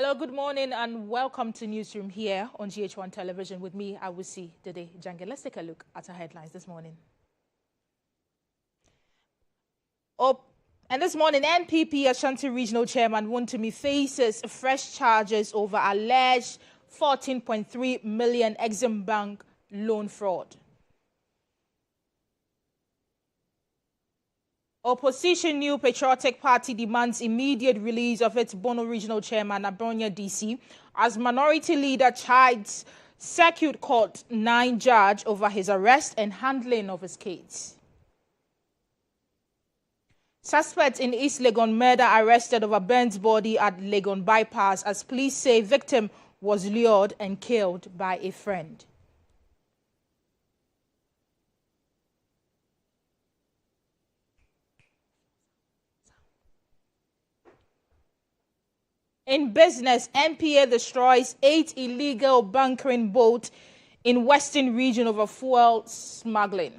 Hello, good morning, and welcome to Newsroom here on GH1 Television with me, Awusi, Dede. Let's take a look at our headlines this morning. And this morning, NPP Ashanti Regional Chairman Wontumi faces fresh charges over alleged 14.3 million Exim Bank loan fraud. Opposition New Patriotic Party demands immediate release of its Bono Regional Chairman, Abronya DC, as Minority Leader chides Circuit Court 9 judge over his arrest and handling of his case. Suspect in East Legon murder arrested over Ben's body at Legon bypass as police say victim was lured and killed by a friend. In business, NPA destroys 8 illegal bunkering boats in Western region over fuel smuggling.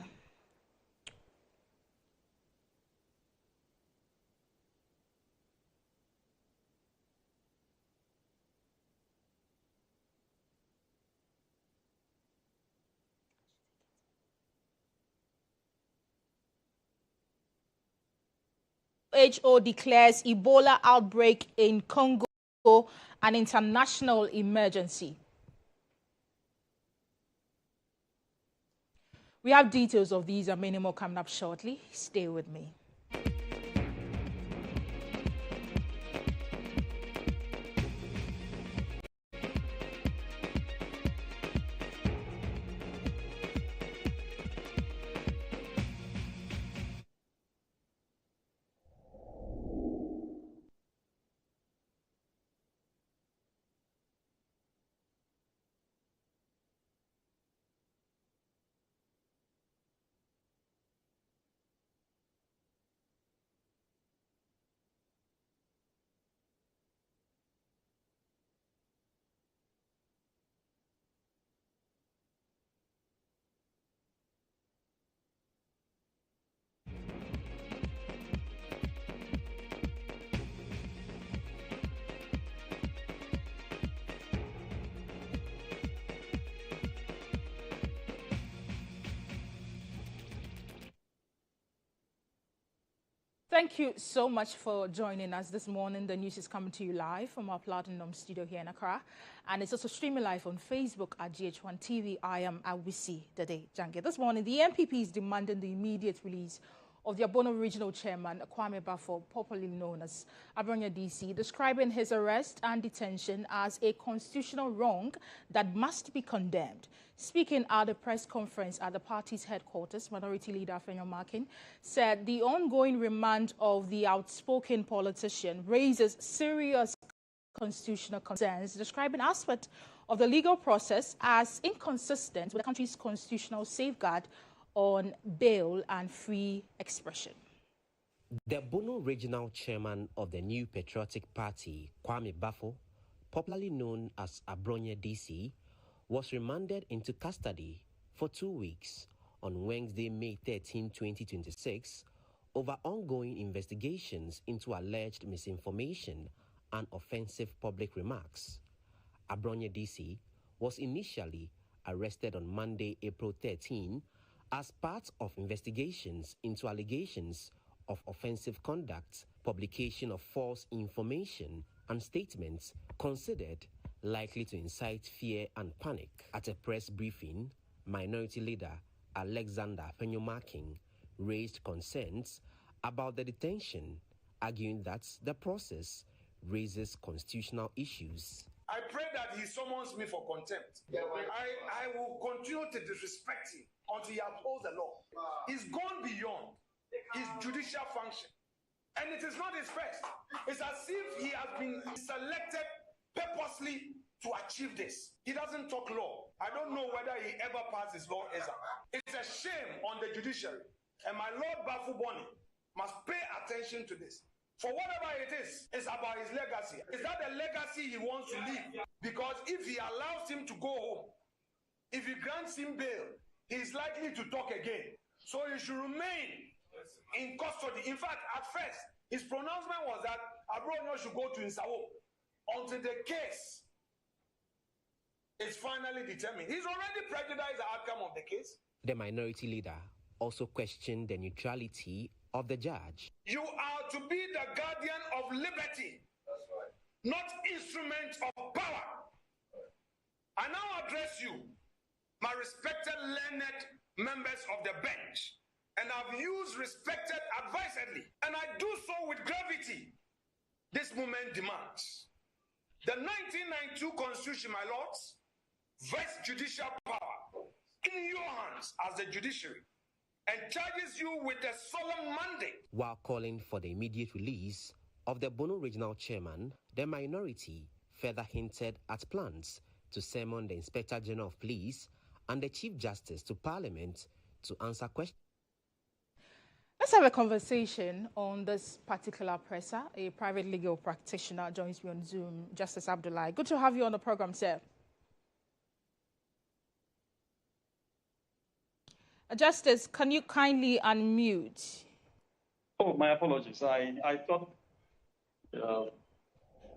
WHO declares Ebola outbreak in Congo an international emergency. We have details of these and many more coming up shortly. Stay with me. Thank you so much for joining us this morning. The news is coming to you live from our Platinum studio here in Accra. And it's also streaming live on Facebook at GH1 TV. I am Awusi Dede Jange. This morning, the MPP is demanding the immediate release of the Bono Regional Chairman, Kwame Bafo, popularly known as Abronya DC, describing his arrest and detention as a constitutional wrong that must be condemned. Speaking at a press conference at the party's headquarters, Minority Leader Fenyo Makin said the ongoing remand of the outspoken politician raises serious constitutional concerns, describing aspects of the legal process as inconsistent with the country's constitutional safeguard on bail and free expression. The Bono Regional Chairman of the New Patriotic Party, Kwame Bafo, popularly known as Abronya DC, was remanded into custody for 2 weeks on Wednesday, May 13, 2026, over ongoing investigations into alleged misinformation and offensive public remarks. Abronya DC was initially arrested on Monday, April 13, as part of investigations into allegations of offensive conduct, publication of false information, and statements considered likely to incite fear and panic. At a press briefing, Minority Leader Alexander Fenyomaking raised concerns about the detention, arguing that the process raises constitutional issues. I pray that he summons me for contempt. I will continue to disrespect him until he upholds the law. He's gone beyond his judicial function. And it is not his first. It's as if he has been selected purposely to achieve this. He doesn't talk law. I don't know whether he ever passed his law exam. It's a shame on the judiciary. And my Lord Bafuboni must pay attention to this. For whatever it is, it's about his legacy. Is that the legacy he wants to leave? Because if he allows him to go home, if he grants him bail, he's likely to talk again. So he should remain in custody. In fact, at first, his pronouncement was that Abronya should go to Insawo until the case is finally determined. He's already prejudiced the outcome of the case. The minority leader also questioned the neutrality of the judge. You are to be the guardian of liberty. That's right. Not instrument of power. I now address you, my respected learned members of the bench, and I've used respected advisedly, and I do so with gravity. This moment demands. The 1992 Constitution, my lords, vests judicial power in your hands as the judiciary and charges you with a solemn mandate. While calling for the immediate release of the Bono Regional Chairman, the minority further hinted at plans to summon the Inspector General of Police and the Chief Justice to Parliament to answer questions. Let's have a conversation on this particular presser. A private legal practitioner joins me on Zoom, Justice Abdullahi. Good to have you on the program, sir. Justice, can you kindly unmute? Oh, my apologies. I thought.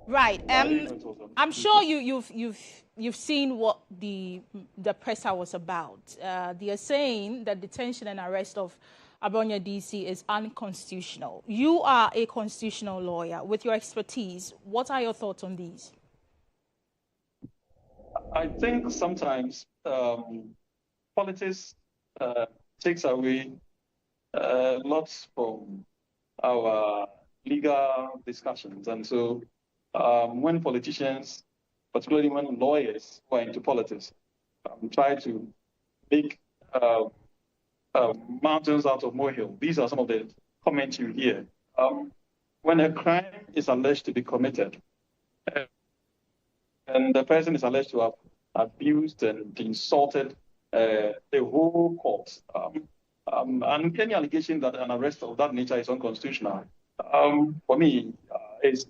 Right. I'm sure you've seen what the presser was about. They are saying that detention and arrest of Abronya DC is unconstitutional. You are a constitutional lawyer. With your expertise, what are your thoughts on these? I think sometimes politics takes away lots from our legal discussions. And so when politicians, particularly when lawyers who are into politics, try to make mountains out of molehill, these are some of the comments you hear. When a crime is alleged to be committed, and the person is alleged to have abused and insulted the whole court, and any allegation that an arrest of that nature is unconstitutional, for me, is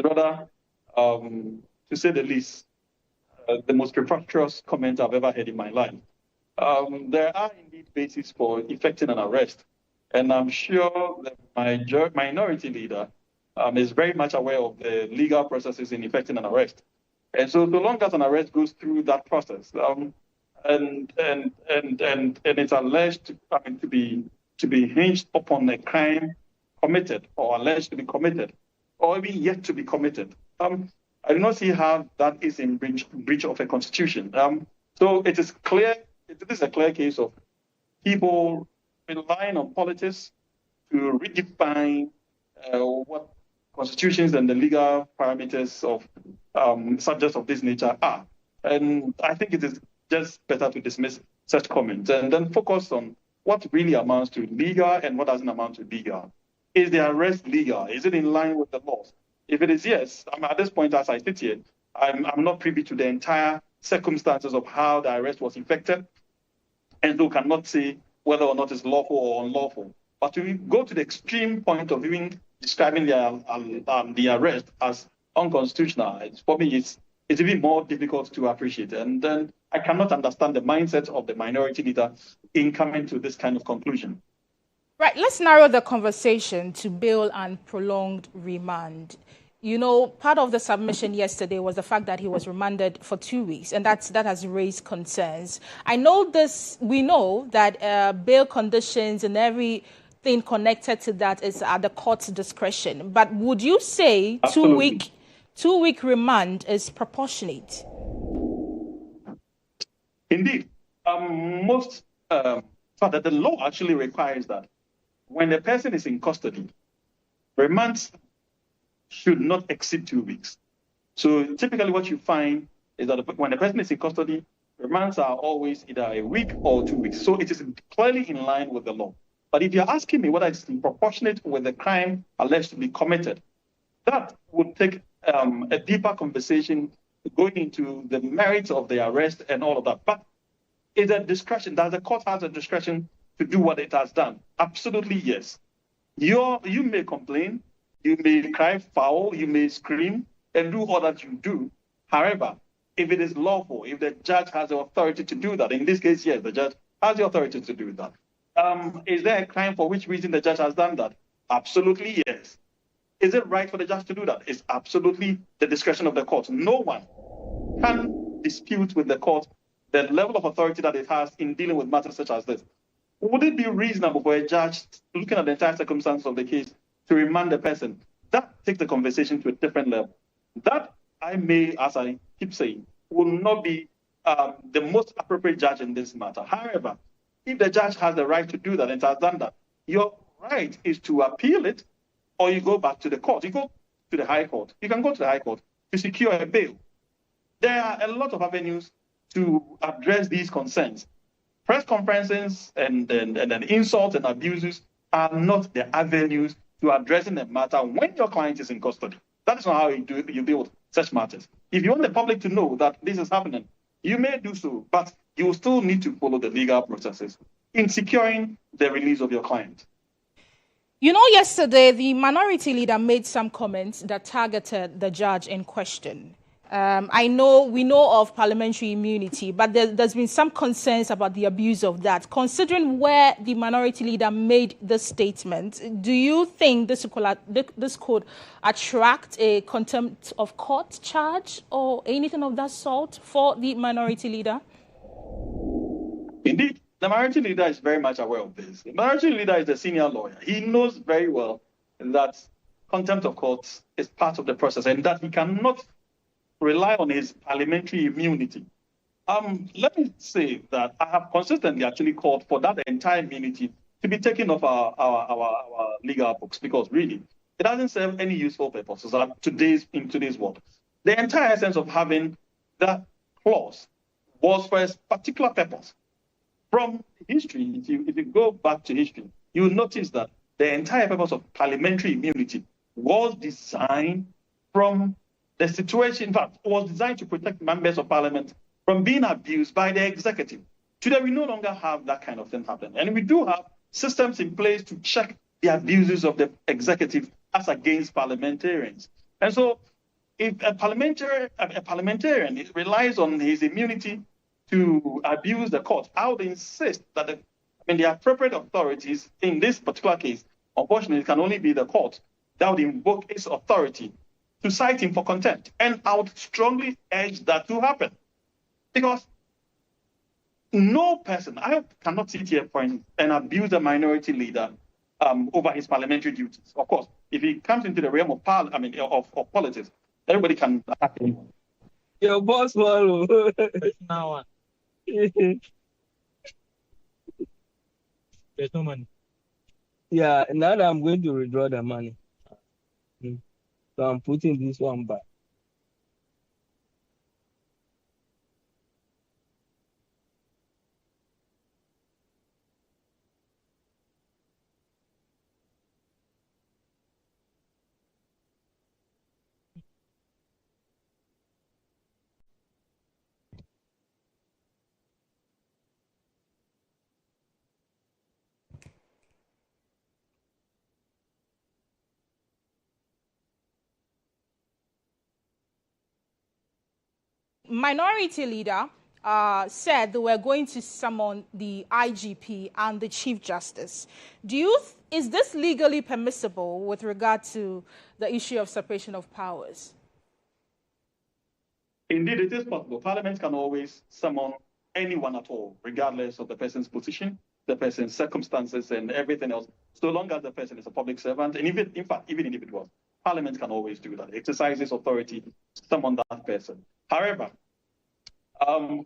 rather, to say the least, the most preposterous comment I've ever heard in my life. There are indeed bases for effecting an arrest, and I'm sure that my minority leader is very much aware of the legal processes in effecting an arrest. And so long as an arrest goes through that process, and it's alleged to be hinged upon a crime committed or alleged to be committed, or even yet to be committed, I do not see how that is in breach of a constitution. So it is clear. It is a clear case of people relying on politics to redefine what constitutions and the legal parameters of subjects of this nature are. And I think it is just better to dismiss such comments and then focus on what really amounts to legal and what doesn't amount to legal. Is the arrest legal? Is it in line with the laws? If it is yes, at this point as I sit here, I'm not privy to the entire circumstances of how the arrest was effected, and so cannot say whether or not it's lawful or unlawful. But to go to the extreme point of even describing the arrest as unconstitutional, for me, it's even more difficult to appreciate. And then I cannot understand the mindset of the minority leader in coming to this kind of conclusion. Right, let's narrow the conversation to bail and prolonged remand. You know, part of the submission yesterday was the fact that he was remanded for 2 weeks, and that has raised concerns. We know that bail conditions and everything connected to that is at the court's discretion. But would you say two week remand is proportionate? Indeed, the law actually requires that when a person is in custody, remands should not exceed 2 weeks. So typically what you find is that when a person is in custody, remands are always either a week or 2 weeks. So it is clearly in line with the law. But if you're asking me whether it's proportionate with the crime alleged to be committed, that would take a deeper conversation going into the merits of the arrest and all of that. But it's a discretion. Does the court has a discretion to do what it has done? Absolutely yes. You may complain, you may cry foul, you may scream and do all that you do. However, if it is lawful, if the judge has the authority to do that, in this case, yes, the judge has the authority to do that. Is there a crime for which reason the judge has done that? Absolutely yes. Is it right for the judge to do that? It's absolutely the discretion of the court. No one can dispute with the court the level of authority that it has in dealing with matters such as this. Would it be reasonable for a judge, looking at the entire circumstances of the case, to remand the person? That takes the conversation to a different level. That, I may, as I keep saying, will not be the most appropriate judge in this matter. However, if the judge has the right to do that and has done that, your right is to appeal it, or you go back to the court. You go to the High Court. You can go to the High Court to secure a bail. There are a lot of avenues to address these concerns. Press conferences and insults and abuses are not the avenues to addressing the matter when your client is in custody. That is not how you deal with such matters. If you want the public to know that this is happening, you may do so, but you will still need to follow the legal processes in securing the release of your client. You know, yesterday, the minority leader made some comments that targeted the judge in question. We know of parliamentary immunity, but there's been some concerns about the abuse of that. Considering where the minority leader made the statement, do you think this could attract a contempt of court charge or anything of that sort for the minority leader? Indeed, the minority leader is very much aware of this. The minority leader is a senior lawyer. He knows very well that contempt of court is part of the process and that he cannot rely on his parliamentary immunity. Let me say that I have consistently actually called for that entire immunity to be taken off our legal books, because really it doesn't serve any useful purposes in today's world. The entire essence of having that clause was for a particular purpose. From history, if you go back to history, you will notice that the entire purpose of parliamentary immunity was designed from the situation, in fact, was designed to protect members of parliament from being abused by the executive. Today, we no longer have that kind of thing happening. And we do have systems in place to check the abuses of the executive as against parliamentarians. And so if a parliamentarian relies on his immunity to abuse the court, I would insist that the appropriate authorities in this particular case, unfortunately, it can only be the court that would invoke its authority to cite him for contempt. And I would strongly urge that to happen. Because no person, I cannot sit here and abuse a minority leader over his parliamentary duties. Of course, if he comes into the realm of politics, everybody can attack him. Your boss, now. There's no money. Yeah, now that I'm going to withdraw the money. So I'm putting this one back. Minority leader said they were going to summon the IGP and the Chief Justice. Is this legally permissible with regard to the issue of separation of powers? Indeed, it is possible. Parliament can always summon anyone at all, regardless of the person's position, the person's circumstances, and everything else, so long as the person is a public servant, and even individuals. Parliament can always do that, exercise its authority to summon that person. However,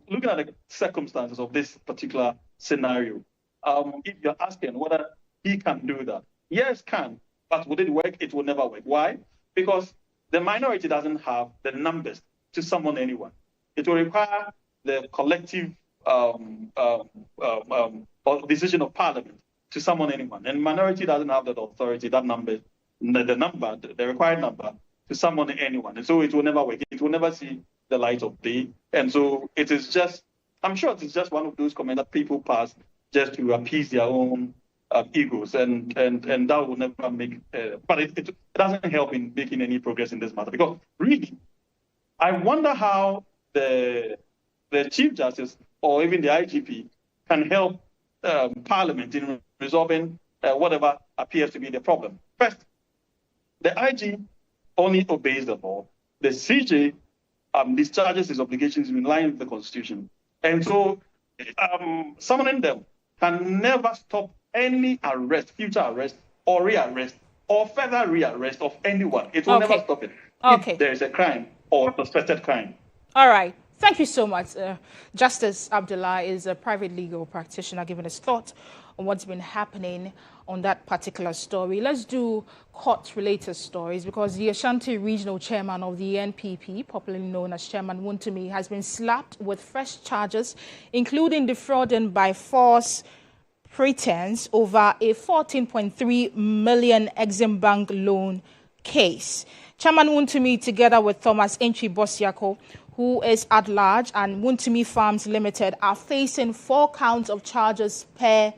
looking at the circumstances of this particular scenario, if you're asking whether he can do that, yes, can, but would it work? It will never work. Why? Because the minority doesn't have the numbers to summon anyone. It will require the collective decision of Parliament to summon anyone. And minority doesn't have that authority, the required number to summon anyone. And so it will never work. It will never see the light of day. And so it is just, I'm sure it is just one of those comments that people pass just to appease their own egos. And that will never make, but it doesn't help in making any progress in this matter. Because really, I wonder how the Chief Justice or even the IGP can help Parliament in resolving whatever appears to be the problem. First, The IG only obeys the law. The CJ discharges his obligations in line with the Constitution. And so summoning them can never stop any arrest, future arrest, or rearrest, or further rearrest of anyone. It will never stop it. If there is a crime or suspected crime. All right. Thank you so much. Justice Abdullah is a private legal practitioner giving us thought on what's been happening on that particular story. Let's do court-related stories, because the Ashanti Regional Chairman of the NPP, popularly known as Chairman Wontumi, has been slapped with fresh charges, including defrauding by false pretense over a 14.3 million Exim Bank loan case. Chairman Wontumi, together with Thomas Entry Bosiako, who is at large, and Wontumi Farms Limited, are facing 4 counts of charges per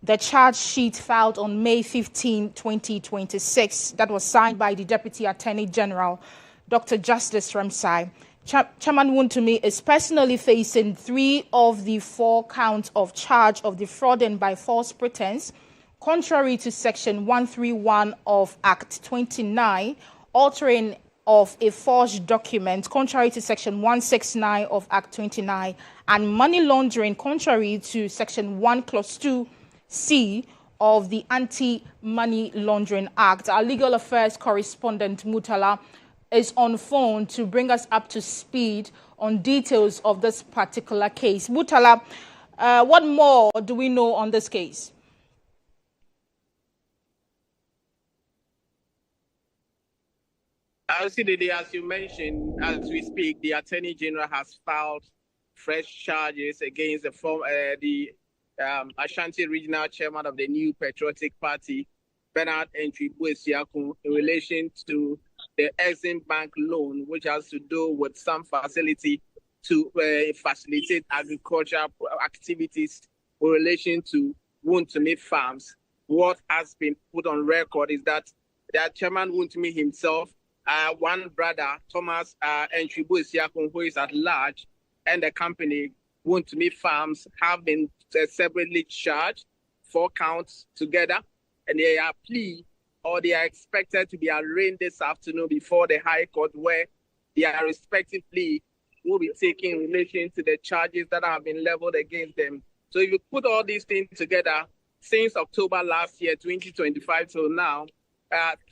the charge sheet filed on May 15, 2026. That was signed by the Deputy Attorney General, Dr. Justice Ramsay. Chairman Wontumi is personally facing 3 of the 4 counts of charge of defrauding by false pretense, contrary to Section 131 of Act 29, altering of a forged document, contrary to Section 169 of Act 29, and money laundering, contrary to Section 1 Clause 2C of the Anti-Money Laundering Act. Our legal affairs correspondent, Mutala, is on phone to bring us up to speed on details of this particular case. Mutala, what more do we know on this case? Awusi Dede, as you mentioned, as we speak, the Attorney General has filed fresh charges against the Ashanti Regional Chairman of the New Patriotic Party, Bernard Entry Bosiako, in relation to the Exim Bank loan, which has to do with some facility to facilitate agricultural activities in relation to Wontumi Farms. What has been put on record is that Chairman Wontumi himself, one brother, Thomas Entry Bosiako, who is at large, and the company, Wontumi Farms, have been separately charged 4 counts together, and they are expected to be arraigned this afternoon before the High Court, where their respective plea will be taken in relation to the charges that have been leveled against them. So if you put all these things together, since October last year, 2025 till now,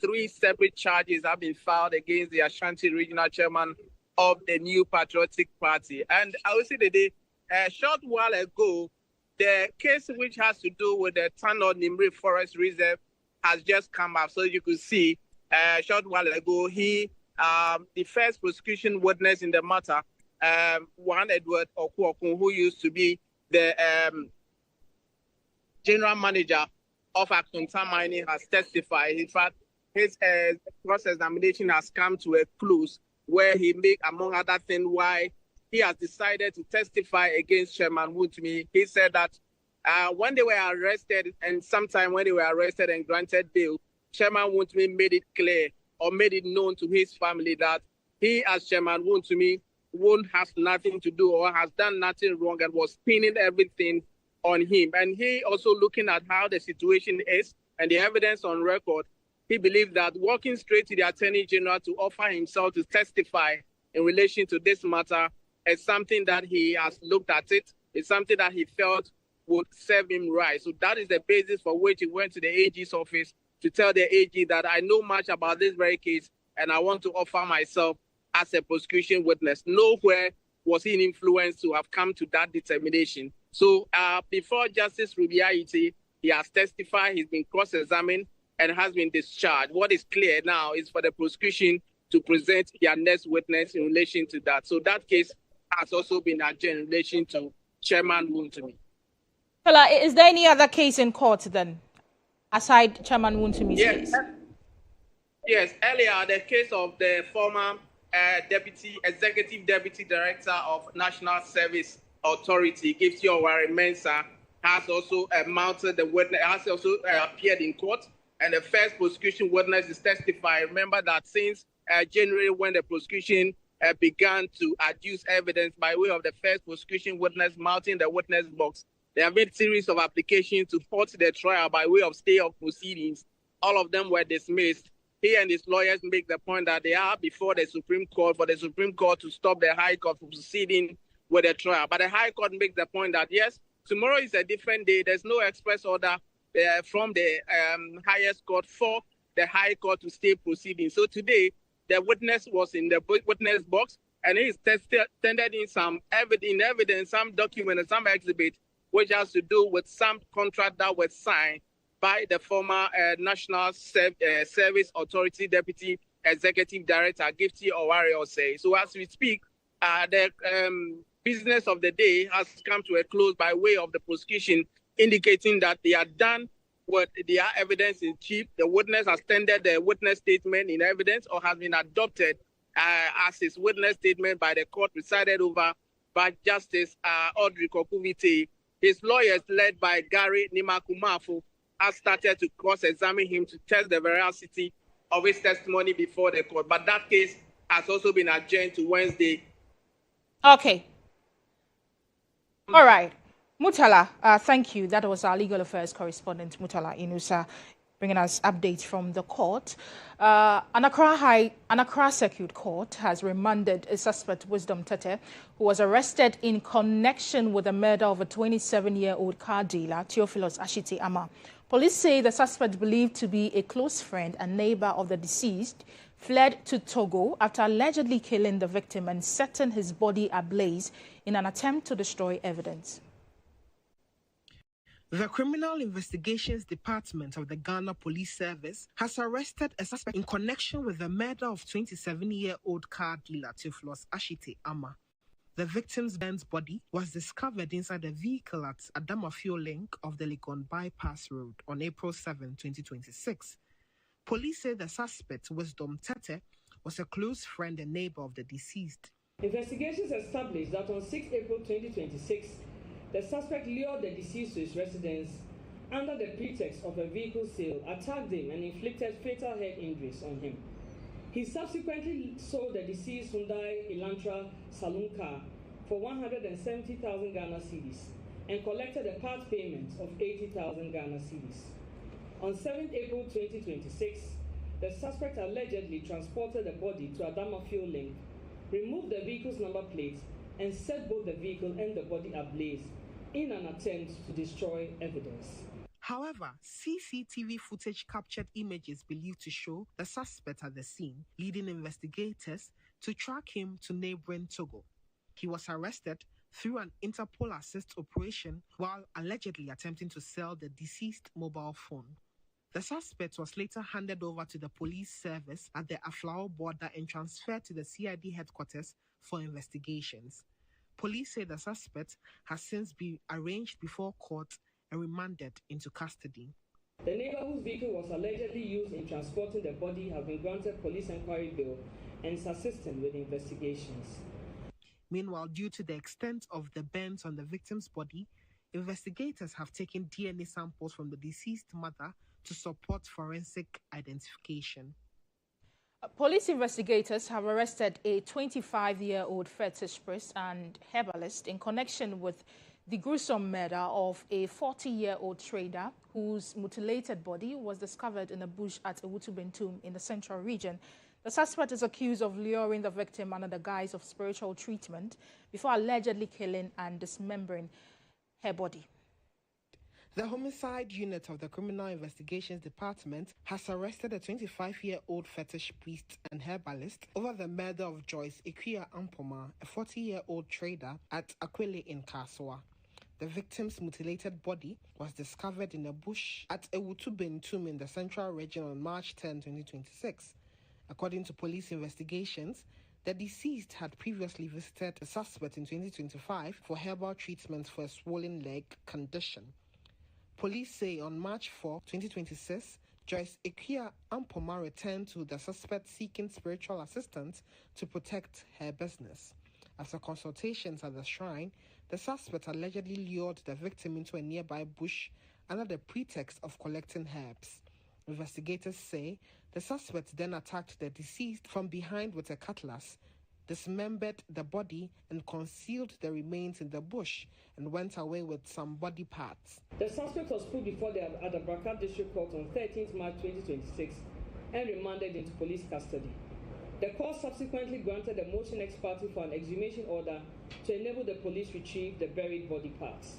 3 separate charges have been filed against the Ashanti Regional Chairman of the New Patriotic Party. And I will say that a short while ago, the case which has to do with the Tano Nimri Forest Reserve has just come up. So you could see a short while ago, the first prosecution witness in the matter, one Edward Okuokun, who used to be the general manager of Akunta Mining, has testified. In fact, his cross-examination has come to a close, where he made, among other things, why he has decided to testify against Chairman Wontumi. He said that when they were arrested, and sometime when they were arrested and granted bail, Chairman Wontumi made it clear, or made it known to his family, that he, as Chairman Wontumi, has nothing to do or has done nothing wrong, and was pinning everything on him. And he also, looking at how the situation is and the evidence on record, he believes that walking straight to the Attorney General to offer himself to testify in relation to this matter is something that he has looked at it. It's something that he felt would serve him right. So that is the basis for which he went to the AG's office to tell the AG that I know much about this very case and I want to offer myself as a prosecution witness. Nowhere was he influenced to have come to that determination. So before Justice Rubiaiti, he has testified, he's been cross-examined, and has been discharged. What is clear now is for the prosecution to present their next witness in relation to that. So that case has also been adjourned in relation to Chairman Wontumi. Is there any other case in court then, aside Chairman Wontumi's case? Yes, earlier the case of the former Executive Deputy Director of National Service Authority, Giftio Mensah, has also mounted the witness, has also appeared in court, and the first prosecution witness is testifying. Remember that since January, when the prosecution began to adduce evidence by way of the first prosecution witness mounting the witness box, they have made a series of applications to halt the trial by way of stay of proceedings. All of them were dismissed. he and his lawyers make the point that they are before the Supreme Court for the Supreme Court to stop the High Court from proceeding with the trial. But the High Court makes the point that, yes, tomorrow is a different day. There's no express order from the highest court for the High Court to stay proceeding. So today, the witness was in the witness box, and he tendered in some evidence, some document, and some exhibit, which has to do with some contract that was signed by the former National Service Authority Deputy Executive Director, Gifty Owari-Osei. So as we speak, the business of the day has come to a close by way of the prosecution, indicating that they are done with their evidence in chief. The witness has tendered the witness statement in evidence or has been adopted as his witness statement by the court presided over by Justice Audrey Kokuvite. His lawyers, led by Gary Nimakumafu, has started to cross-examine him to test the veracity of his testimony before the court. But that case has also been adjourned to Wednesday. Okay. All right. Mutala, thank you. That was our legal affairs correspondent, Mutala Inusa, bringing us updates from the court. An Accra Circuit Court has remanded a suspect, Wisdom Tete, who was arrested in connection with the murder of a 27-year-old car dealer, Theophilus Ashite Ama. Police say the suspect, believed to be a close friend and neighbor of the deceased, fled to Togo after allegedly killing the victim and setting his body ablaze in an attempt to destroy evidence. The Criminal Investigations Department of the Ghana Police Service has arrested a suspect in connection with the murder of 27-year-old car dealer Theophilus Ashite Ama. The victim's Benz body was discovered inside a vehicle at Adamafio Link of the Legon Bypass Road on April 7, 2026. Police say the suspect, Wisdom Tete, was a close friend and neighbor of the deceased. Investigations established that on 6 April 2026, the suspect lured the deceased to his residence under the pretext of a vehicle sale, attacked him and inflicted fatal head injuries on him. He subsequently sold the deceased Hyundai Elantra saloon car for 170,000 Ghana cedis and collected a part payment of 80,000 Ghana cedis. On 7 April 2026, the suspect allegedly transported the body to Adamafio Link, removed the vehicle's number plate, and set both the vehicle and the body ablaze in an attempt to destroy evidence. However, CCTV footage captured images believed to show the suspect at the scene, leading investigators to track him to neighboring Togo. He was arrested through an Interpol assist operation while allegedly attempting to sell the deceased mobile phone. The suspect was later handed over to the police service at the Aflao border and transferred to the CID headquarters for investigations. Police say the suspect has since been arraigned before court and remanded into custody. The neighbor whose vehicle was allegedly used in transporting the body has been granted police inquiry bail and is assisting with investigations. Meanwhile, due to the extent of the burns on the victim's body, investigators have taken DNA samples from the deceased mother to support forensic identification. Police investigators have arrested a 25-year-old fetish priest and herbalist in connection with the gruesome murder of a 40-year-old trader whose mutilated body was discovered in a bush at Awusi Bentum in the central region. The suspect is accused of luring the victim under the guise of spiritual treatment before allegedly killing and dismembering her body. The Homicide Unit of the Criminal Investigations Department has arrested a 25-year-old fetish priest and herbalist over the murder of Joyce Ikuya Ampoma, a 40-year-old trader at Akwele in Kaswa. The victim's mutilated body was discovered in a bush at Awusi Bentum in the central region on March 10, 2026. According to police investigations, the deceased had previously visited a suspect in 2025 for herbal treatment for a swollen leg condition. Police say on March 4, 2026, Joyce Ikuya Ampoma returned to the suspect seeking spiritual assistance to protect her business. After consultations at the shrine, the suspect allegedly lured the victim into a nearby bush under the pretext of collecting herbs. Investigators say the suspect then attacked the deceased from behind with a cutlass, dismembered the body and concealed the remains in the bush and went away with some body parts. The suspect was put before the Adabraka District Court on 13th March 2026 and remanded into police custody. The court subsequently granted a motion ex parte for an exhumation order to enable the police retrieve the buried body parts.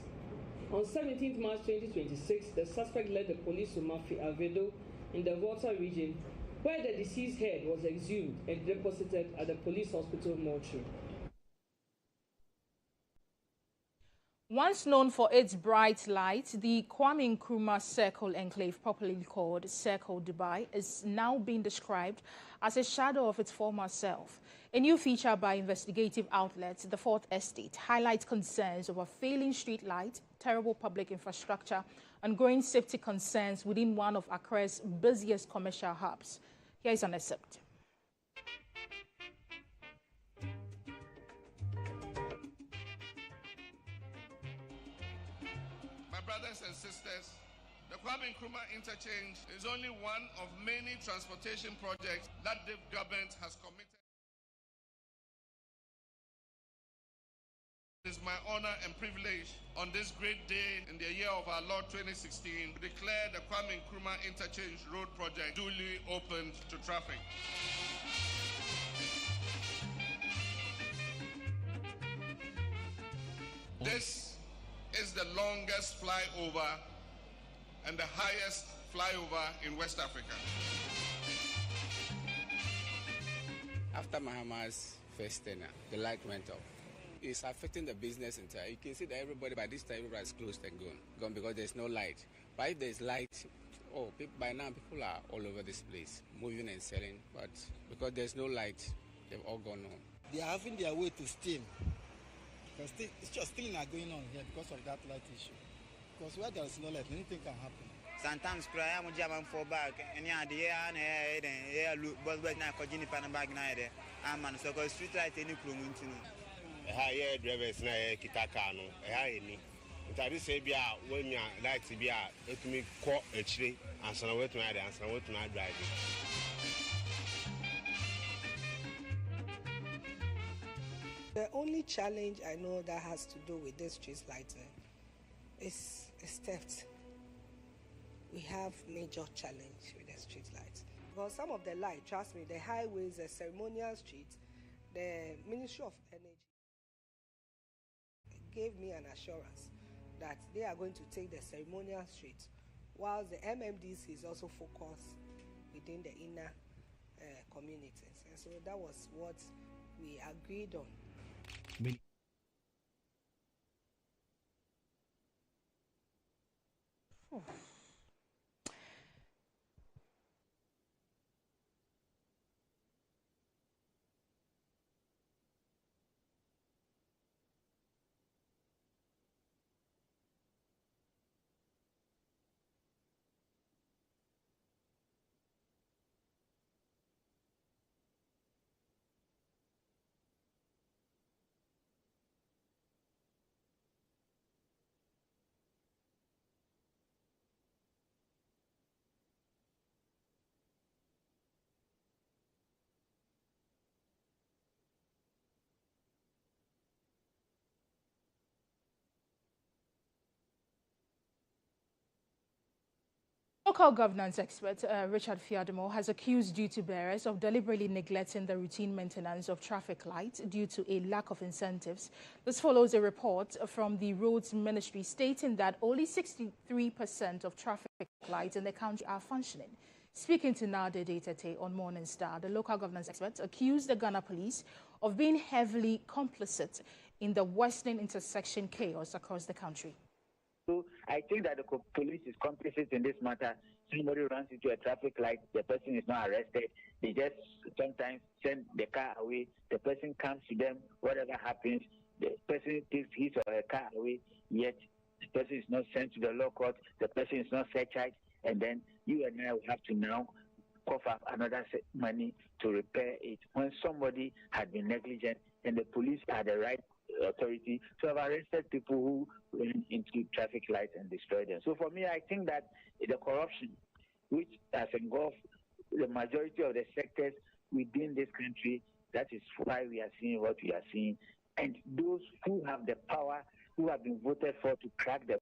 On 17 March 2026, the suspect led the police to Mafi Avedo in the Volta region, where the deceased head was exhumed and deposited at the police hospital mortuary. Once known for its bright lights, the Kwame Nkrumah Circle Enclave, popularly called Circle Dubai, is now being described as a shadow of its former self. A new feature by investigative outlets, the Fourth Estate, highlights concerns over failing street lights, terrible public infrastructure, and growing safety concerns within one of Accra's busiest commercial hubs. Here is an excerpt. Brothers and sisters, the Kwame Nkrumah interchange is only one of many transportation projects that the government has committed. It is my honor and privilege on this great day in the year of our Lord 2016 to declare the Kwame Nkrumah interchange road project duly opened to traffic. This is the longest flyover and the highest flyover in West Africa. After Mahama's first tenure, the light went off. It's affecting the business entirely. You can see that everybody, by this time, everybody is closed and gone because there's no light. But if there's light, by now people are all over this place, moving and selling. But because there's no light, they've all gone home. They are having their way to steam. Because it's just stealing are going on here because of that light issue. Because where there is no light, anything can happen. Sometimes I'm a German for back, and yeah, look, but now Kojini Panabag night. I'm on so called street light any promotion. A higher drivers na Kitakano, a high any. It is a bia when you like to be a let me call a tree and some way to my dance and what to my driving. The only challenge I know that has to do with this street light is theft. We have major challenge with the street lights. Because some of the light, trust me, the highways, the ceremonial streets, the Ministry of Energy gave me an assurance that they are going to take the ceremonial street, whilst the MMDC is also focused within the inner communities. And so that was what we agreed on. Local governance expert Richard Fiadimo has accused duty bearers of deliberately neglecting the routine maintenance of traffic lights due to a lack of incentives. This follows a report from the Roads Ministry stating that only 63% of traffic lights in the country are functioning. Speaking to Dede on Morning Star, the local governance expert accused the Ghana police of being heavily complicit in the worsening intersection chaos across the country. So I think that the police is complicit in this matter. Somebody runs into a traffic light, the person is not arrested. They just sometimes send the car away. The person comes to them, whatever happens, the person takes his or her car away, yet the person is not sent to the law court, the person is not surcharged, and then you and I will have to now cough up another money to repair it. When somebody had been negligent and the police are the right authority to have arrested people who went into traffic lights and destroyed them. So for me, I think that the corruption, which has engulfed the majority of the sectors within this country, that is why we are seeing what we are seeing. And those who have the power, who have been voted for to crack the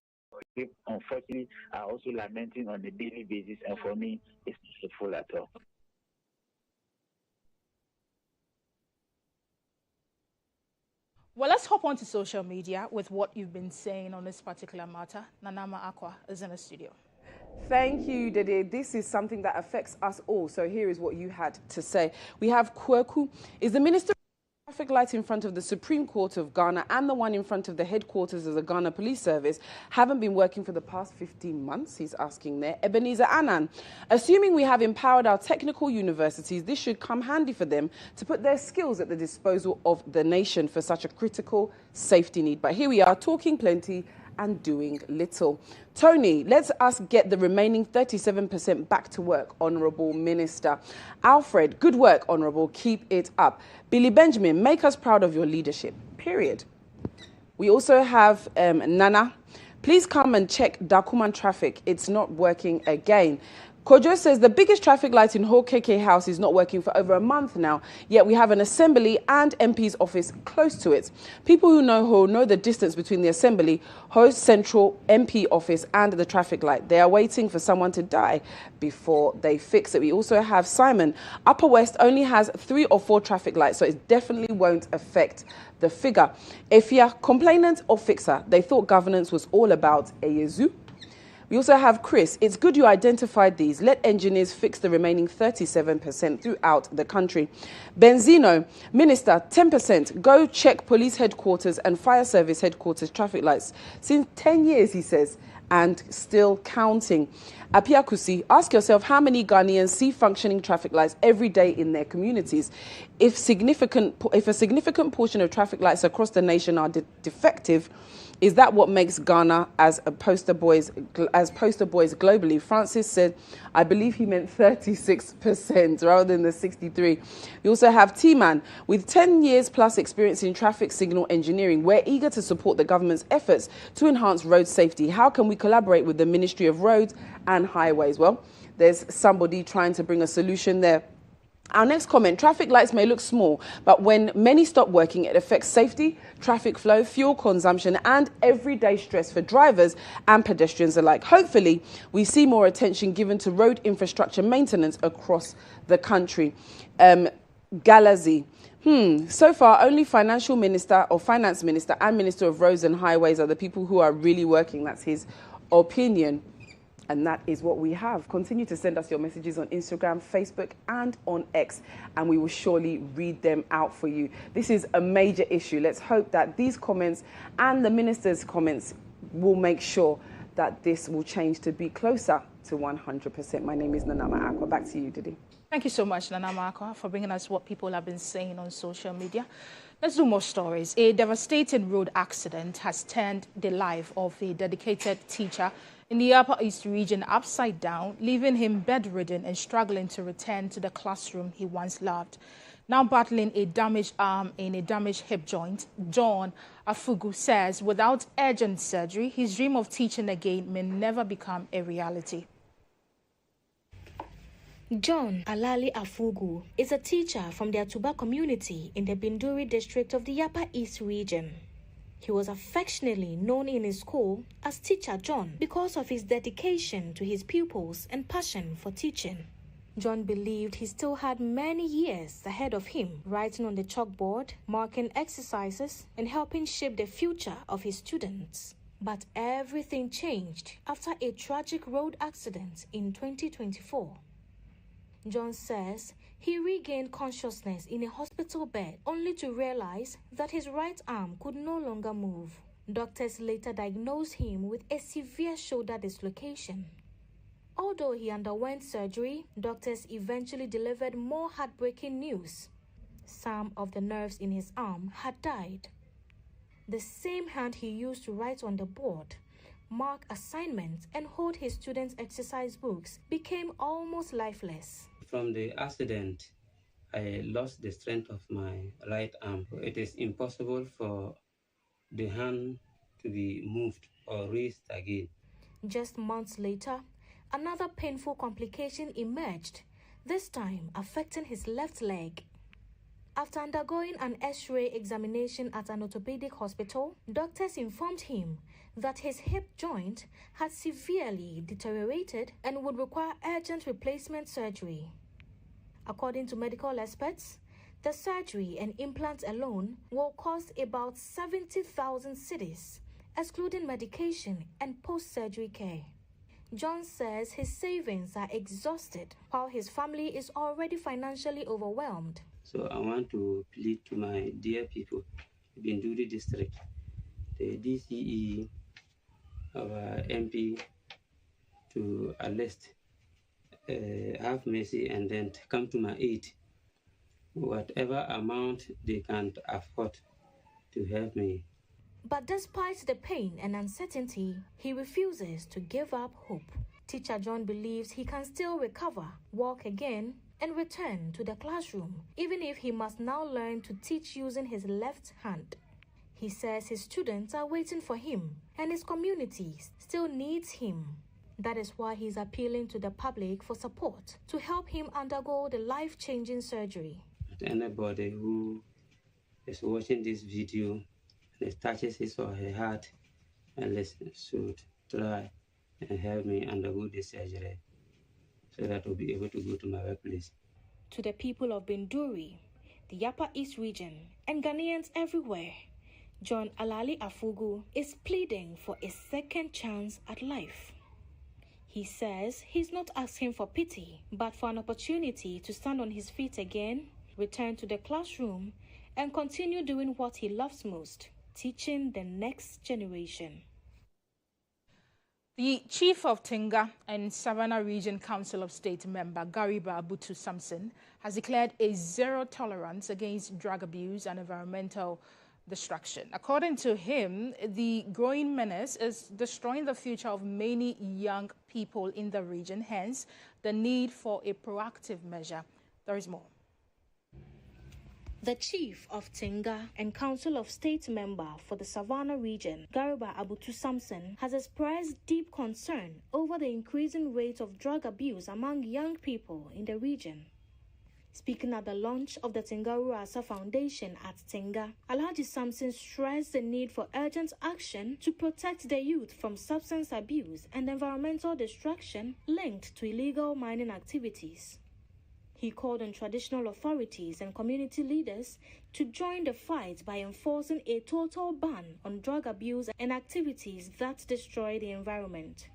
whip, unfortunately, are also lamenting on a daily basis. And for me, it's not full at all. Well, let's hop on to social media with what you've been saying on this particular matter. Nanama Akwa is in the studio. Thank you, Dede. This is something that affects us all. So here is what you had to say. We have Kweku, is the Minister of Traffic lights in front of the Supreme Court of Ghana and the one in front of the headquarters of the Ghana Police Service haven't been working for the past 15 months, he's asking there. Ebenezer Annan, assuming we have empowered our technical universities, this should come handy for them to put their skills at the disposal of the nation for such a critical safety need. But here we are talking plenty and doing little. Tony, let us get the remaining 37% back to work, Honourable Minister. Alfred, good work, Honourable, keep it up. Billy Benjamin, make us proud of your leadership, period. We also have Nana, please come and check Dakuman traffic, it's not working again. Kojo says the biggest traffic light in whole KK House is not working for over a month now, yet we have an assembly and MP's office close to it. People who know the distance between the assembly, Ho Central MP office and the traffic light. They are waiting for someone to die before they fix it. We also have Simon. Upper West only has 3 or 4 traffic lights, so it definitely won't affect the figure. Efia, complainant or fixer, they thought governance was all about Eyezu. We also have Chris. It's good you identified these. Let engineers fix the remaining 37% throughout the country. Benzino, Minister, 10%. Go check police headquarters and fire service headquarters traffic lights. Since 10 years, he says, and still counting. Apia Kusi, ask yourself how many Ghanaians see functioning traffic lights every day in their communities. If a significant portion of traffic lights across the nation are defective, is that what makes Ghana as poster boys globally? Francis said, I believe he meant 36% rather than the 63. We also have T-Man. With 10 years plus experience in traffic signal engineering, we're eager to support the government's efforts to enhance road safety. How can we collaborate with the Ministry of Roads and Highways? Well, there's somebody trying to bring a solution there. Our next comment, traffic lights may look small, but when many stop working, it affects safety, traffic flow, fuel consumption, and everyday stress for drivers and pedestrians alike. Hopefully, we see more attention given to road infrastructure maintenance across the country. Galazi. So far, only Finance Minister and Minister of Roads and Highways are the people who are really working. That's his opinion. And that is what we have. Continue to send us your messages on Instagram, Facebook, and on X, and we will surely read them out for you. This is a major issue. Let's hope that these comments and the minister's comments will make sure that this will change to be closer to 100%. My name is Nanama Akwa. Back to you, Dede. Thank you so much, Nanama Akwa, for bringing us what people have been saying on social media. Let's do more stories. A devastating road accident has turned the life of a dedicated teacher in the Upper East region upside down, leaving him bedridden and struggling to return to the classroom he once loved. Now battling a damaged arm and a damaged hip joint, John Afugu says without urgent surgery, his dream of teaching again may never become a reality. John Alali Afugu is a teacher from the Atuba community in the Binduri district of the Upper East region. He was affectionately known in his school as Teacher John because of his dedication to his pupils and passion for teaching. John believed he still had many years ahead of him, writing on the chalkboard, marking exercises, and helping shape the future of his students. But everything changed after a tragic road accident in 2024. John says he regained consciousness in a hospital bed only to realize that his right arm could no longer move. Doctors later diagnosed him with a severe shoulder dislocation. Although he underwent surgery, doctors eventually delivered more heartbreaking news. Some of the nerves in his arm had died. The same hand he used to write on the board, mark assignments, and hold his students' exercise books became almost lifeless. From the accident, I lost the strength of my right arm. It is impossible for the hand to be moved or raised again. Just months later, another painful complication emerged, this time affecting his left leg. After undergoing an X-ray examination at an orthopedic hospital, doctors informed him that his hip joint had severely deteriorated and would require urgent replacement surgery. According to medical experts, The surgery and implants alone will cost about 70,000 cedis, excluding medication and post-surgery care. John says his savings are exhausted while his family is already financially overwhelmed. So I want to plead to my dear people, Binduri district, the DCE, our MP, to at least have mercy and then come to my aid, whatever amount they can afford to help me. But despite the pain and uncertainty, he refuses to give up hope. Teacher John believes he can still recover, walk again, and return to the classroom, even if he must now learn to teach using his left hand. He says his students are waiting for him, and his community still needs him. That is why he's appealing to the public for support to help him undergo the life-changing surgery. Anybody who is watching this video and it touches his or her heart and listen, should try and help me undergo this surgery so that I'll be able to go to my workplace. To the people of Binduri, the Yapa East region, and Ghanaians everywhere, John Alali Afugu is pleading for a second chance at life. He says he's not asking for pity, but for an opportunity to stand on his feet again, return to the classroom, and continue doing what he loves most, teaching the next generation. The Chief of Tinga and Savannah Region Council of State member Gariba Abutu Samson has declared a zero tolerance against drug abuse and environmental destruction. According to him, the growing menace is destroying the future of many young people in the region, hence the need for a proactive measure. There is more. The Chief of Tinga and Council of State member for the Savannah region, Gariba Abutu Samson, has expressed deep concern over the increasing rate of drug abuse among young people in the region. Speaking at the launch of the Tingaru Asa Foundation at Tinga, Alhaji Samson stressed the need for urgent action to protect the youth from substance abuse and environmental destruction linked to illegal mining activities. He called on traditional authorities and community leaders to join the fight by enforcing a total ban on drug abuse and activities that destroy the environment.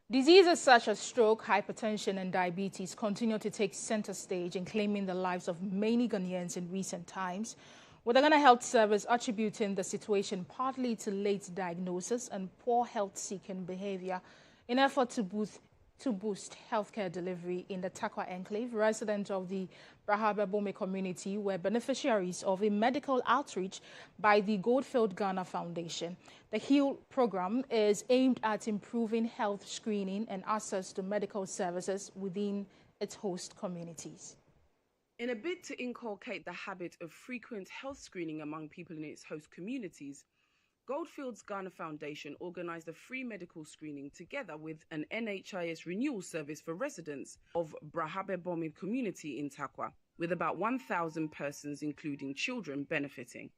Diseases such as stroke, hypertension and diabetes continue to take center stage in claiming the lives of many Ghanaians in recent times, with the Ghana Health Service attributing the situation partly to late diagnosis and poor health-seeking behavior in an effort to boost healthcare delivery in the Takwa Enclave. Residents of the Brahabebome community were beneficiaries of a medical outreach by the Goldfield Ghana Foundation. The HEAL program is aimed at improving health screening and access to medical services within its host communities. In a bid to inculcate the habit of frequent health screening among people in its host communities, Goldfield's Ghana Foundation organized a free medical screening together with an NHIS renewal service for residents of Brahabebome community in Takwa, with about 1,000 persons, including children, benefiting.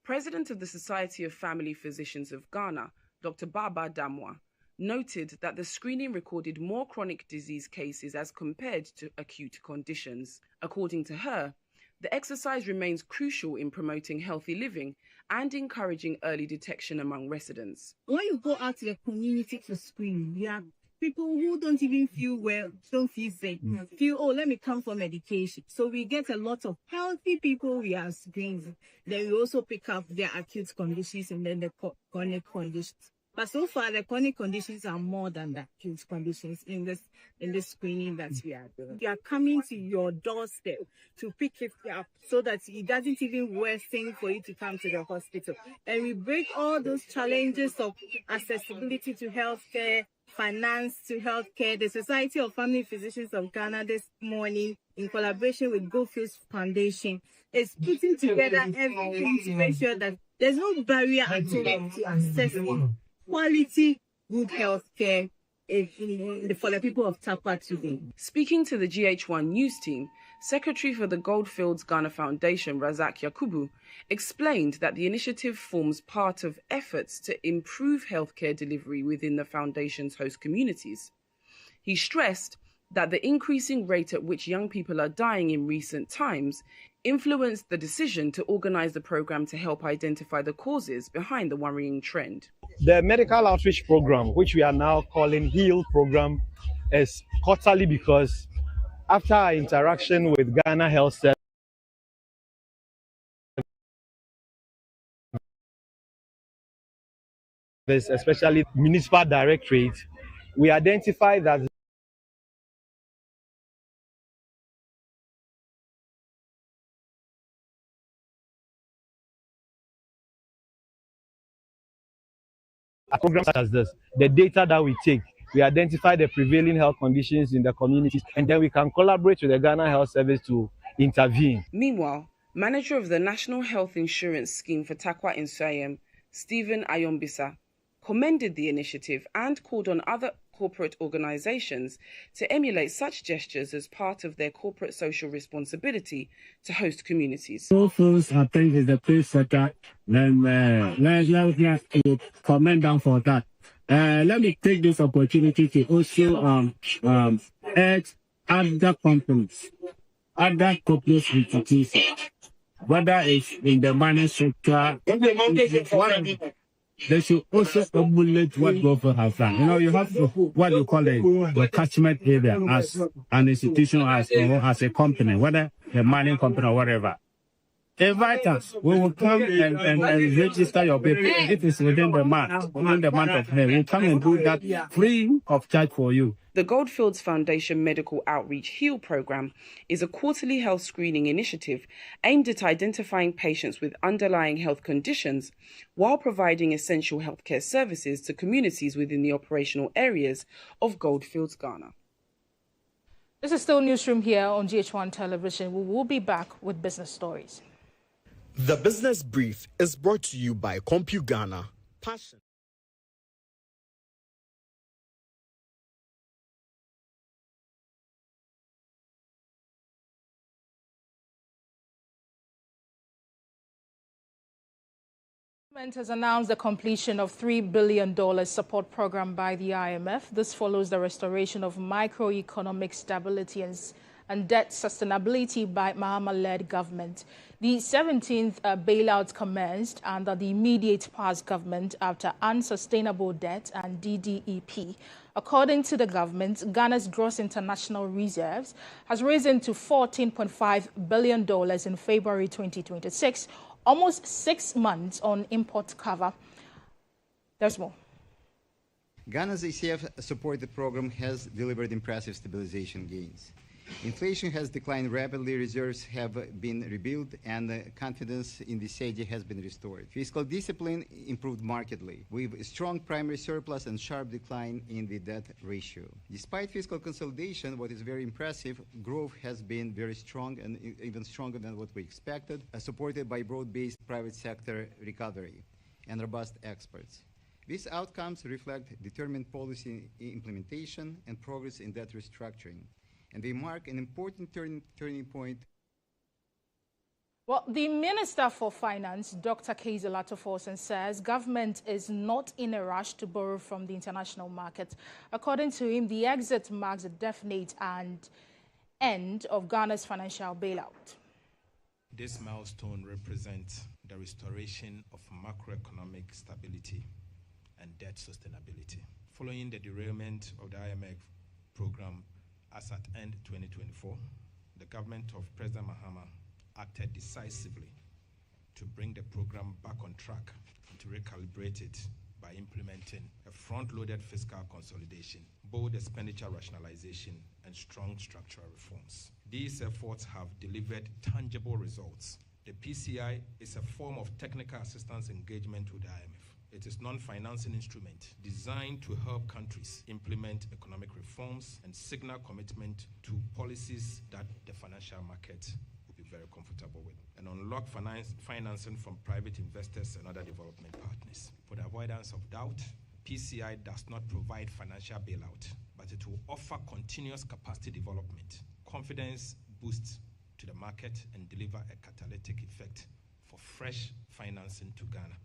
President of the Society of Family Physicians of Ghana, Dr. Baba Damwa, noted that the screening recorded more chronic disease cases as compared to acute conditions. According to her, the exercise remains crucial in promoting healthy living and encouraging early detection among residents. When you go out to the community to screen, you have people who don't even feel well, don't feel sick, feel, oh, let me come for medication. So we get a lot of healthy people we are screening. Then we also pick up their acute conditions and then the chronic conditions. But so far, the chronic conditions are more than the acute conditions in this screening that we are doing. We are coming to your doorstep to pick it up so that it doesn't even worsen for you to come to the hospital. And we break all those challenges of accessibility to healthcare, finance to healthcare. The Society of Family Physicians of Ghana this morning, in collaboration with Goldfield Foundation, is putting together everything to make sure that there's no barrier at all to accessing quality, good health care for the people of Tapa today. Speaking to the GH1 news team, Secretary for the Goldfields Ghana Foundation, Razak Yakubu, explained that the initiative forms part of efforts to improve healthcare delivery within the foundation's host communities. He stressed that the increasing rate at which young people are dying in recent times influenced the decision to organize the program to help identify the causes behind the worrying trend. The medical outreach program, which we are now calling HEAL program, is quarterly because after our interaction with Ghana Health Service, especially municipal directorate, we identified that a program such as this, the data that we take, we identify the prevailing health conditions in the communities, and then we can collaborate with the Ghana Health Service to intervene. Meanwhile, manager of the National Health Insurance Scheme for Takwa Insayem, Stephen Ayombisa, commended the initiative and called on other corporate organizations to emulate such gestures as part of their corporate social responsibility to host communities. First, I think is the place for that. Then let's commend them for that. Let me take this opportunity to also urge other companies, other corporate entities, whether it's in the money sector, they should also emulate what government has done. You know, you have to, what you call the catchment area as an institution, as a company, whether a mining company or whatever. Invite us. We will come and register your paper. If it's within the month of May, we'll come and do that free of charge for you. The Goldfields Foundation Medical Outreach HEAL program is a quarterly health screening initiative aimed at identifying patients with underlying health conditions while providing essential healthcare services to communities within the operational areas of Goldfields, Ghana. This is still Newsroom here on GH1 Television. We will be back with business stories. The Business Brief is brought to you by CompuGhana. Passion. The government has announced the completion of $3 billion support program by the IMF. This follows the restoration of microeconomic stability and debt sustainability by Mahama-led government. The 17th bailout commenced under the immediate past government after unsustainable debt and DDEP. According to the government, Ghana's gross international reserves has risen to $14.5 billion in February 2026, almost 6 months on import cover. There's more. Ghana's ACF supported program has delivered impressive stabilization gains. Inflation has declined rapidly, reserves have been rebuilt, and confidence in the CAG has been restored. Fiscal discipline improved markedly, with a strong primary surplus and sharp decline in the debt ratio. Despite fiscal consolidation, what is very impressive, growth has been very strong and even stronger than what we expected, supported by broad-based private sector recovery and robust exports. These outcomes reflect determined policy implementation and progress in debt restructuring, and they mark an important turning point. Well, the Minister for Finance, Dr. Kayzer Latoforsen, says government is not in a rush to borrow from the international market. According to him, the exit marks a definite end of Ghana's financial bailout. This milestone represents the restoration of macroeconomic stability and debt sustainability. Following the derailment of the IMF program as at end 2024, the government of President Mahama acted decisively to bring the program back on track and to recalibrate it by implementing a front-loaded fiscal consolidation, bold expenditure rationalization, and strong structural reforms. These efforts have delivered tangible results. The PCI is a form of technical assistance engagement with the IMF. It is a non-financing instrument designed to help countries implement economic reforms and signal commitment to policies that the financial market will be very comfortable with, and unlock financing from private investors and other development partners. For the avoidance of doubt, PCI does not provide financial bailout, but it will offer continuous capacity development, confidence boosts to the market, and deliver a catalytic effect for fresh financing to Ghana.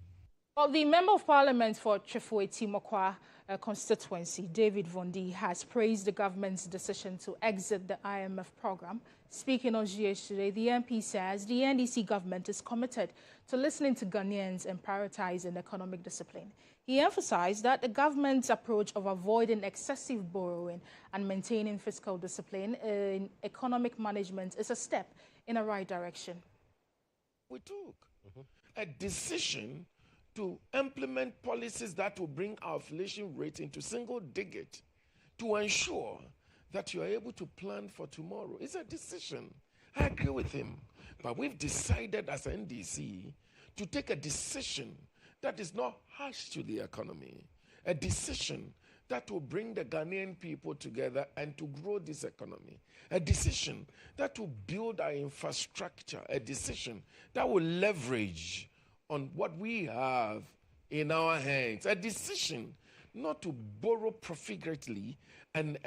Well, the Member of Parliament for Trefueti-Mokwa constituency, David Vondi, has praised the government's decision to exit the IMF program. Speaking on GH today, the MP says the NDC government is committed to listening to Ghanaians and prioritizing economic discipline. He emphasized that the government's approach of avoiding excessive borrowing and maintaining fiscal discipline in economic management is a step in the right direction. We took a decision to implement policies that will bring our inflation rate into single digit to ensure that you are able to plan for tomorrow. It's a decision. I agree with him. But we've decided as NDC to take a decision that is not harsh to the economy, a decision that will bring the Ghanaian people together and to grow this economy, a decision that will build our infrastructure, a decision that will leverage on what we have in our hands, a decision not to borrow profligately and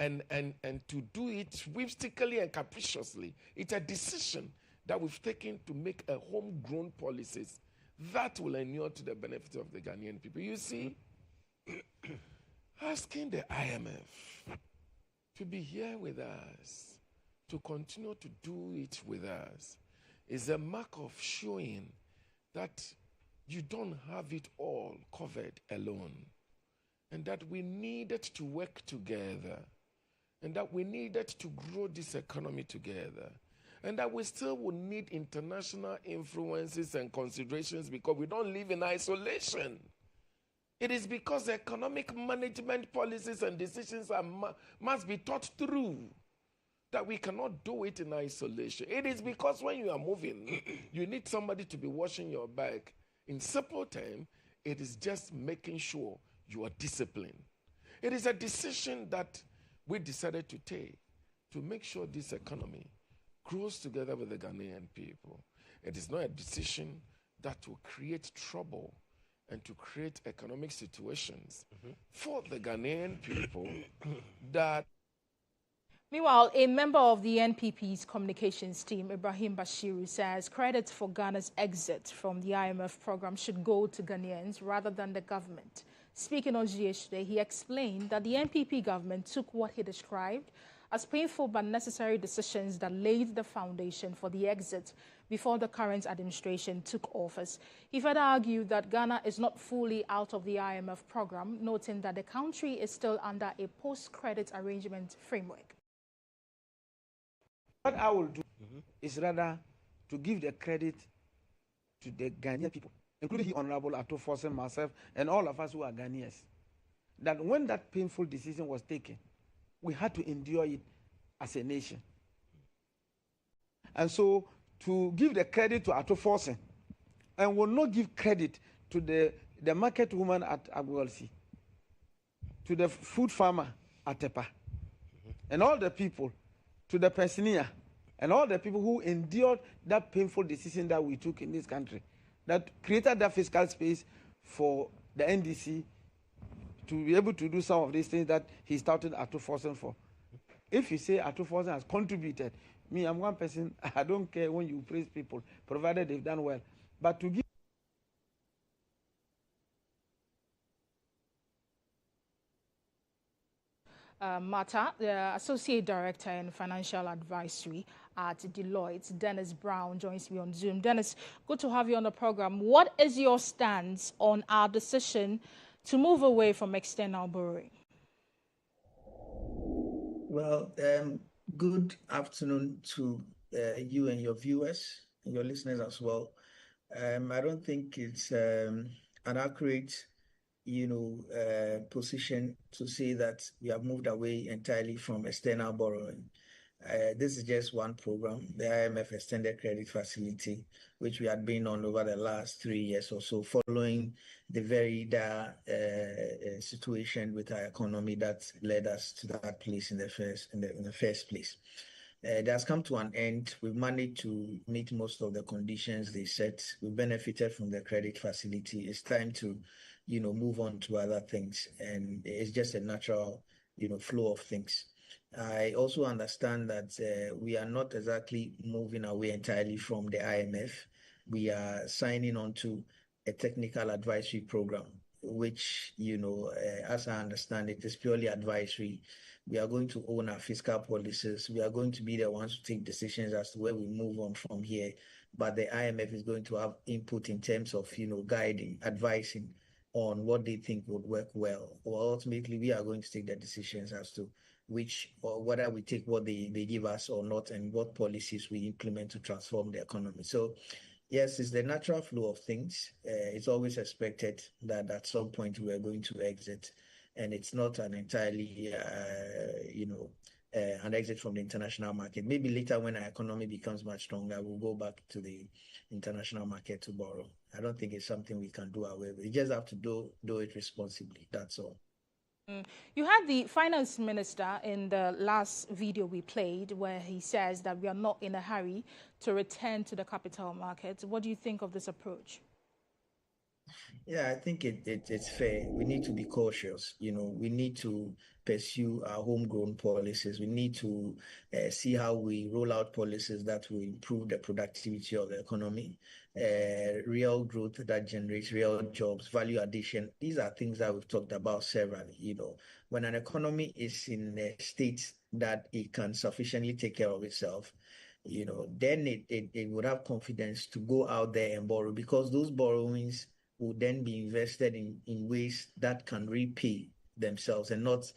to do it whimsically and capriciously. It's a decision that we've taken to make a homegrown policies that will inure to the benefit of the Ghanaian people. You see, asking the IMF to be here with us, to continue to do it with us, is a mark of showing that you don't have it all covered alone, and that we needed to work together, and that we needed to grow this economy together, and that we still will need international influences and considerations because we don't live in isolation. It is because economic management policies and decisions must be thought through that we cannot do it in isolation. It is because when you are moving, you need somebody to be watching your back. In simple terms, it is just making sure you are disciplined. It is a decision that we decided to take to make sure this economy grows together with the Ghanaian people. It is not a decision that will create trouble and to create economic situations for the Ghanaian people that. Meanwhile, a member of the NPP's communications team, Ibrahim Bashiru, says credit for Ghana's exit from the IMF program should go to Ghanaians rather than the government. Speaking on GH today, he explained that the NPP government took what he described as painful but necessary decisions that laid the foundation for the exit before the current administration took office. He further argued that Ghana is not fully out of the IMF program, noting that the country is still under a post-credit arrangement framework. What I will do is rather to give the credit to the Ghanaian people, including the Honorable Ato Forsen, myself, and all of us who are Ghanaians, that when that painful decision was taken, we had to endure it as a nation. And so to give the credit to Ato Forsen, and will not give credit to the market woman at Awusi, to the food farmer at Tepa, and all the people, to the pensioner, and all the people who endured that painful decision that we took in this country, that created that fiscal space for the NDC to be able to do some of these things that he started Ato Forsen for. If you say Ato Forsen has contributed, me, I'm one person, I don't care when you praise people, provided they've done well. But to give Mata, the Associate Director in Financial Advisory at Deloitte, Dennis Brown, joins me on Zoom. Dennis, good to have you on the program. What is your stance on our decision to move away from external borrowing? Well, good afternoon to you and your viewers and your listeners as well. I don't think it's an accurate position to say that we have moved away entirely from external borrowing. This is just one program, the IMF Extended Credit Facility, which we had been on over the last 3 years or so, following the very dire situation with our economy that led us to that place in the first place. It has come to an end. We've managed to meet most of the conditions they set. We benefited from the credit facility. It's time to move on to other things. And it's just a natural, flow of things. I also understand that we are not exactly moving away entirely from the IMF. We are signing on to a technical advisory program, which, as I understand it, is purely advisory. We are going to own our fiscal policies. We are going to be the ones to take decisions as to where we move on from here. But the IMF is going to have input in terms of, guiding, advising on what they think would work well. Or ultimately, we are going to take the decisions as to which or whether we take what they give us or not, and what policies we implement to transform the economy. So yes, it's the natural flow of things. It's always expected that at some point we are going to exit, and it's not an entirely, an exit from the international market. Maybe later when our economy becomes much stronger, we'll go back to the international market to borrow. I don't think it's something we can do away with. You just have to do it responsibly. That's all. You had the finance minister in the last video we played where he says that we are not in a hurry to return to the capital markets. What do you think of this approach? Yeah, I think it's fair. We need to be cautious. We need to pursue our homegrown policies. We need to see how we roll out policies that will improve the productivity of the economy, real growth that generates real jobs, value addition. These are things that we've talked about severally. When an economy is in a state that it can sufficiently take care of itself, then it would have confidence to go out there and borrow, because those borrowings will then be invested in ways that can repay themselves and not,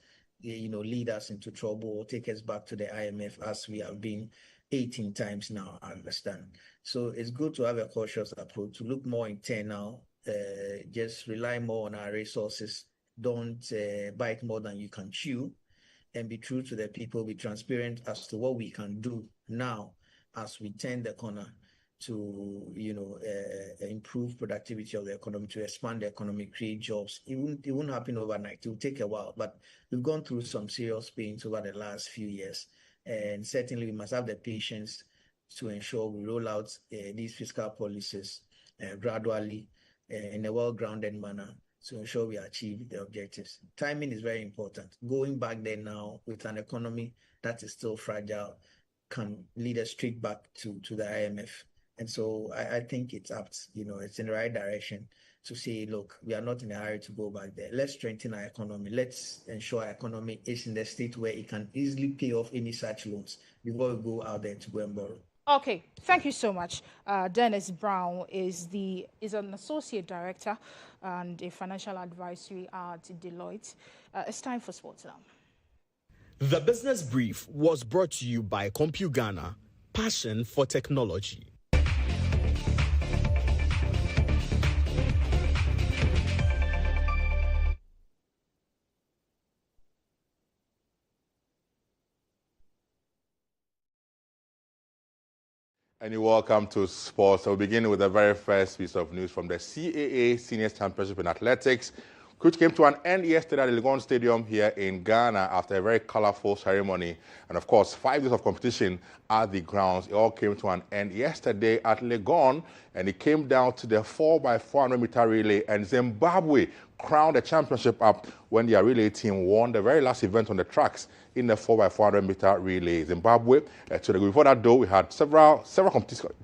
lead us into trouble or take us back to the IMF, as we have been 18 times now, I understand. So it's good to have a cautious approach, to look more internal, just rely more on our resources, don't bite more than you can chew, and be true to the people, be transparent as to what we can do now as we turn the corner to improve productivity of the economy, to expand the economy, create jobs. It won't happen overnight. It will take a while, but we've gone through some serious pains over the last few years, and certainly we must have the patience to ensure we roll out these fiscal policies gradually in a well-grounded manner to ensure we achieve the objectives. Timing is very important. Going back there now with an economy that is still fragile can lead us straight back to the IMF. And so I think it's apt, it's in the right direction to say, look, we are not in a hurry to go back there. Let's strengthen our economy. Let's ensure our economy is in the state where it can easily pay off any such loans before we go out there to go and borrow. Okay, thank you so much. Dennis Brown is an associate director and a financial advisory at Deloitte. It's time for sports now. The Business Brief was brought to you by CompuGhana, passion for technology. And you're welcome to sports. So we'll begin with the very first piece of news from the CAA Seniors Championship in Athletics, which came to an end yesterday at the Legon Stadium here in Ghana after a very colorful ceremony. And of course, 5 days of competition at the grounds. It all came to an end yesterday at Legon, and it came down to the 4x400 meter relay, and Zimbabwe crowned the championship up when their relay team won the very last event on the tracks in the 4x400 meter relay. Zimbabwe to the group. Before that, though, we had several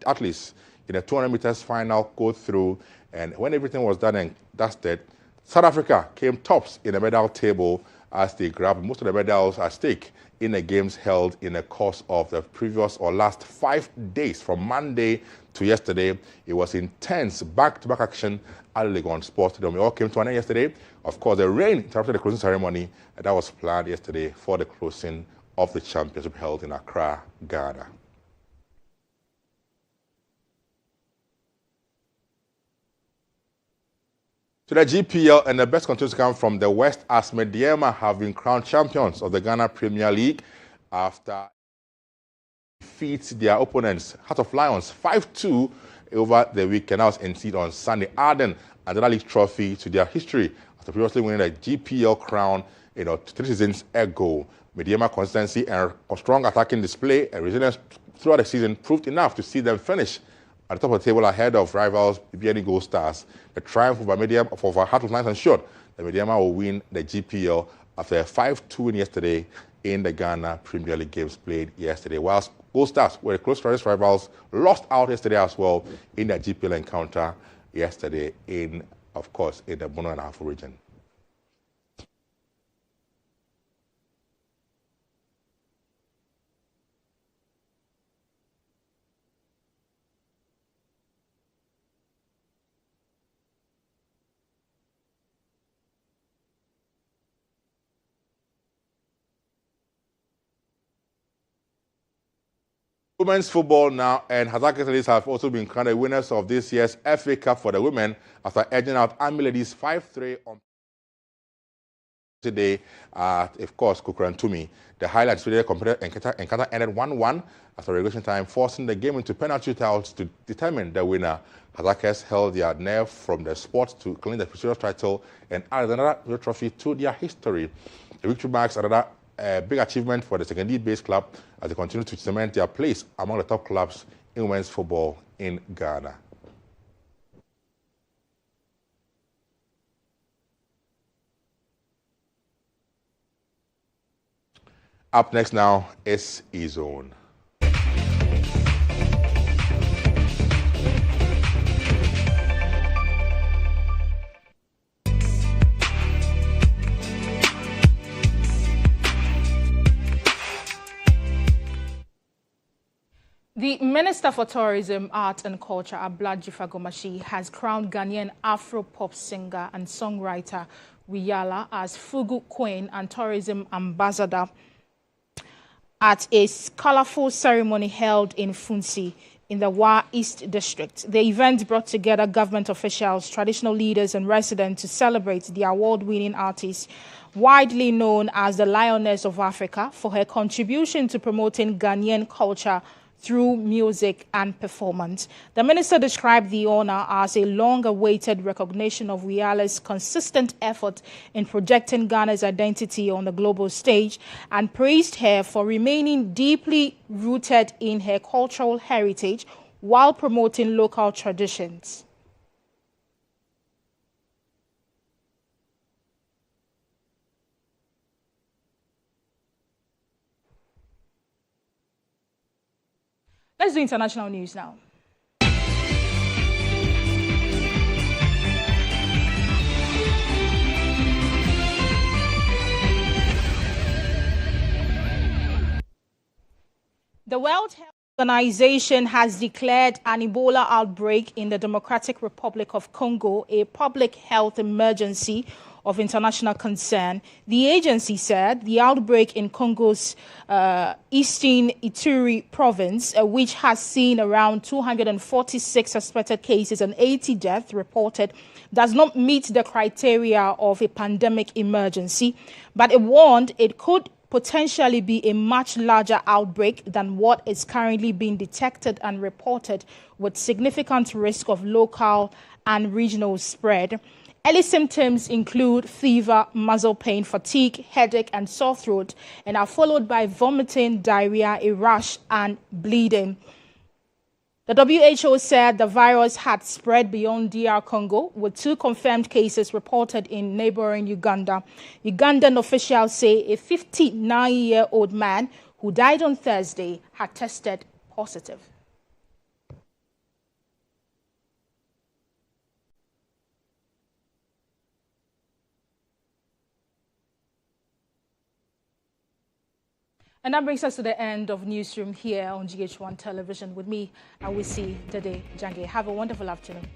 athletes in the 200 meters final go through, and when everything was done and dusted, South Africa came tops in the medal table as they grabbed most of the medals at stake in the games held in the course of the previous or last 5 days from Monday to yesterday. It was intense back-to-back action at Legon Sports Stadium. It all came to an end yesterday. Of course, the rain interrupted the closing ceremony that was planned yesterday for the closing of the championship held in Accra, Ghana. To the GPL, and the best continues to come from the West, as Mediema have been crowned champions of the Ghana Premier League after defeat their opponents, Heart of Lions, 5-2 over the weekend. That was ended on Sunday, adding another league trophy to their history after previously winning the GPL crown 3 seasons ago. Mediema consistency and strong attacking display and resilience throughout the season proved enough to see them finish At the top of the table, ahead of rivals BBN Gold Stars, the triumph over Heartland Lions ensured that Mediama will win the GPL after a 5-2 win yesterday in the Ghana Premier League games played yesterday. Whilst Gold Stars were close rivals, lost out yesterday as well in their GPL encounter yesterday in, of course, in the Bono and Ahafo region. Women's football now, and Hazaka Ladies have also been crowned the winners of this year's FA Cup for the women after edging out Army Ladies 5-3 on today at, of course, Kukurantumi. The highlights for the encounter ended 1-1 after regulation time, forcing the game into penalty shootouts to determine the winner. Hazakas held their nerve from the sport to claim the prestigious title and add another trophy to their history. The victory marks another big achievement for the second-based club as they continue to cement their place among the top clubs in women's football in Ghana. Up next now is E-Zone. The Minister for Tourism, Art and Culture, Ablaji Fagomashi, has crowned Ghanaian Afro-pop singer and songwriter Wiyala as Fugu Queen and Tourism Ambassador at a colorful ceremony held in Funsi in the Wa East District. The event brought together government officials, traditional leaders and residents to celebrate the award-winning artist, widely known as the Lioness of Africa, for her contribution to promoting Ghanaian culture through music and performance. The minister described the honor as a long-awaited recognition of Wiyala's consistent effort in projecting Ghana's identity on the global stage and praised her for remaining deeply rooted in her cultural heritage while promoting local traditions. Let's do international news now. The World Health Organization has declared an Ebola outbreak in the Democratic Republic of Congo a public health emergency of international concern. The agency said the outbreak in Congo's eastern Ituri province, which has seen around 246 suspected cases and 80 deaths reported, does not meet the criteria of a pandemic emergency, but it warned it could potentially be a much larger outbreak than what is currently being detected and reported, with significant risk of local and regional spread. Early symptoms include fever, muscle pain, fatigue, headache, and sore throat, and are followed by vomiting, diarrhea, a rash, and bleeding. The WHO said the virus had spread beyond DR Congo, with 2 confirmed cases reported in neighboring Uganda. Ugandan officials say a 59-year-old man who died on Thursday had tested positive. And that brings us to the end of Newsroom here on GH1 Television with me, Awusi, Dede, Jange. Have a wonderful afternoon.